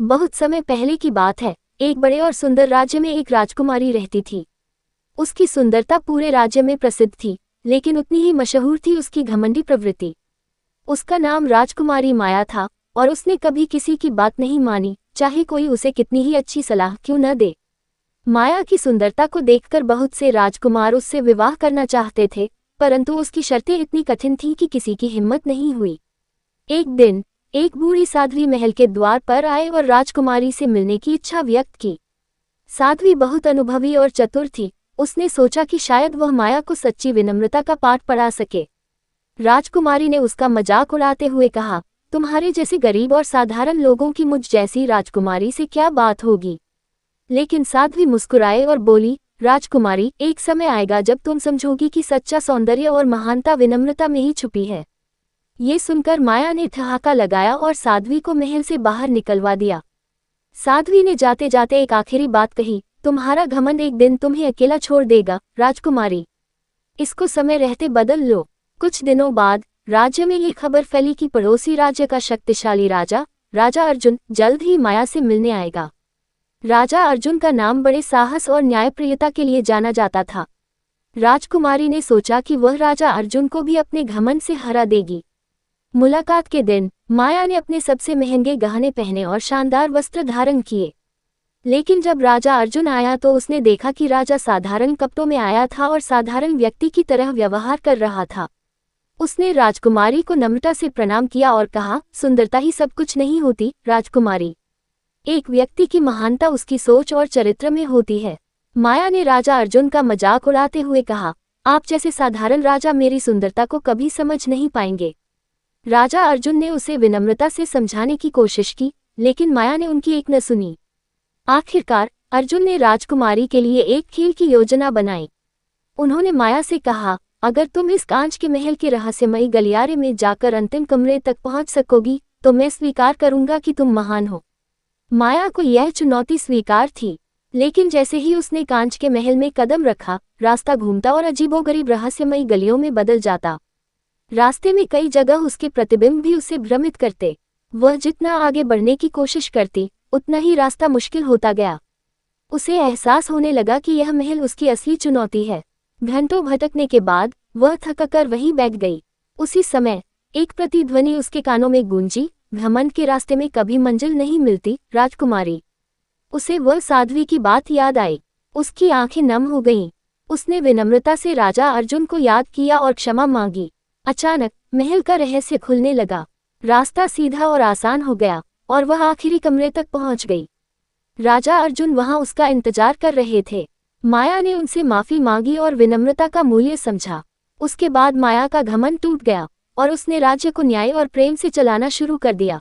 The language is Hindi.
बहुत समय पहले की बात है। एक बड़े और सुंदर राज्य में एक राजकुमारी रहती थी। उसकी सुंदरता पूरे राज्य में प्रसिद्ध थी, लेकिन उतनी ही मशहूर थी उसकी घमंडी प्रवृत्ति। उसका नाम राजकुमारी माया था और उसने कभी किसी की बात नहीं मानी, चाहे कोई उसे कितनी ही अच्छी सलाह क्यों न दे। माया की सुंदरता को देखकर बहुत से राजकुमार उससे विवाह करना चाहते थे, परंतु उसकी शर्तें इतनी कठिन थीं कि किसी की हिम्मत नहीं हुई। एक दिन एक बूढ़ी साध्वी महल के द्वार पर आए और राजकुमारी से मिलने की इच्छा व्यक्त की। साध्वी बहुत अनुभवी और चतुर थी। उसने सोचा कि शायद वह माया को सच्ची विनम्रता का पाठ पढ़ा सके। राजकुमारी ने उसका मजाक उड़ाते हुए कहा, तुम्हारे जैसे गरीब और साधारण लोगों की मुझ जैसी राजकुमारी से क्या बात होगी। लेकिन साध्वी मुस्कुराए और बोली, राजकुमारी, एक समय आएगा जब तुम समझोगी कि सच्चा सौंदर्य और महानता विनम्रता में ही छुपी है। ये सुनकर माया ने ठहाका लगाया और साध्वी को महल से बाहर निकलवा दिया। साध्वी ने जाते जाते एक आखिरी बात कही, तुम्हारा घमंड एक दिन तुम्हें अकेला छोड़ देगा, राजकुमारी। इसको समय रहते बदल लो। कुछ दिनों बाद राज्य में ये खबर फैली कि पड़ोसी राज्य का शक्तिशाली राजा अर्जुन जल्द ही माया से मिलने आएगा। राजा अर्जुन का नाम बड़े साहस और न्यायप्रियता के लिए जाना जाता था। राजकुमारी ने सोचा कि वह राजा अर्जुन को भी अपने घमंड से हरा देगी। मुलाकात के दिन माया ने अपने सबसे महंगे गहने पहने और शानदार वस्त्र धारण किए। लेकिन जब राजा अर्जुन आया तो उसने देखा कि राजा साधारण कपड़ों में आया था और साधारण व्यक्ति की तरह व्यवहार कर रहा था। उसने राजकुमारी को नम्रता से प्रणाम किया और कहा, सुंदरता ही सब कुछ नहीं होती, राजकुमारी। एक व्यक्ति की महानता उसकी सोच और चरित्र में होती है। माया ने राजा अर्जुन का मजाक उड़ाते हुए कहा, आप जैसे साधारण राजा मेरी सुंदरता को कभी समझ नहीं पाएंगे। राजा अर्जुन ने उसे विनम्रता से समझाने की कोशिश की, लेकिन माया ने उनकी एक न सुनी। आखिरकार अर्जुन ने राजकुमारी के लिए एक खेल की योजना बनाई। उन्होंने माया से कहा, अगर तुम इस कांच के महल के रहस्यमयी गलियारे में जाकर अंतिम कमरे तक पहुंच सकोगी तो मैं स्वीकार करूंगा कि तुम महान हो। माया को यह चुनौती स्वीकार थी, लेकिन जैसे ही उसने कांच के महल में कदम रखा, रास्ता घूमता और अजीबोगरीब रहस्यमयी गलियों में बदल जाता। रास्ते में कई जगह उसके प्रतिबिंब भी उसे भ्रमित करते। वह जितना आगे बढ़ने की कोशिश करती, उतना ही रास्ता मुश्किल होता गया। उसे एहसास होने लगा कि यह महल उसकी असली चुनौती है। घंटों भटकने के बाद वह थककर वहीं बैठ गई। उसी समय एक प्रतिध्वनि उसके कानों में गूंजी, घमंड के रास्ते में कभी मंजिल नहीं मिलती, राजकुमारी। उसे वह साध्वी की बात याद आई। उसकी आंखें नम हो गईं। उसने विनम्रता से राजा अर्जुन को याद किया और क्षमा मांगी। अचानक महल का रहस्य खुलने लगा। रास्ता सीधा और आसान हो गया और वह आखिरी कमरे तक पहुंच गई। राजा अर्जुन वहां उसका इंतजार कर रहे थे। माया ने उनसे माफी मांगी और विनम्रता का मूल्य समझा। उसके बाद माया का घमंड टूट गया और उसने राज्य को न्याय और प्रेम से चलाना शुरू कर दिया।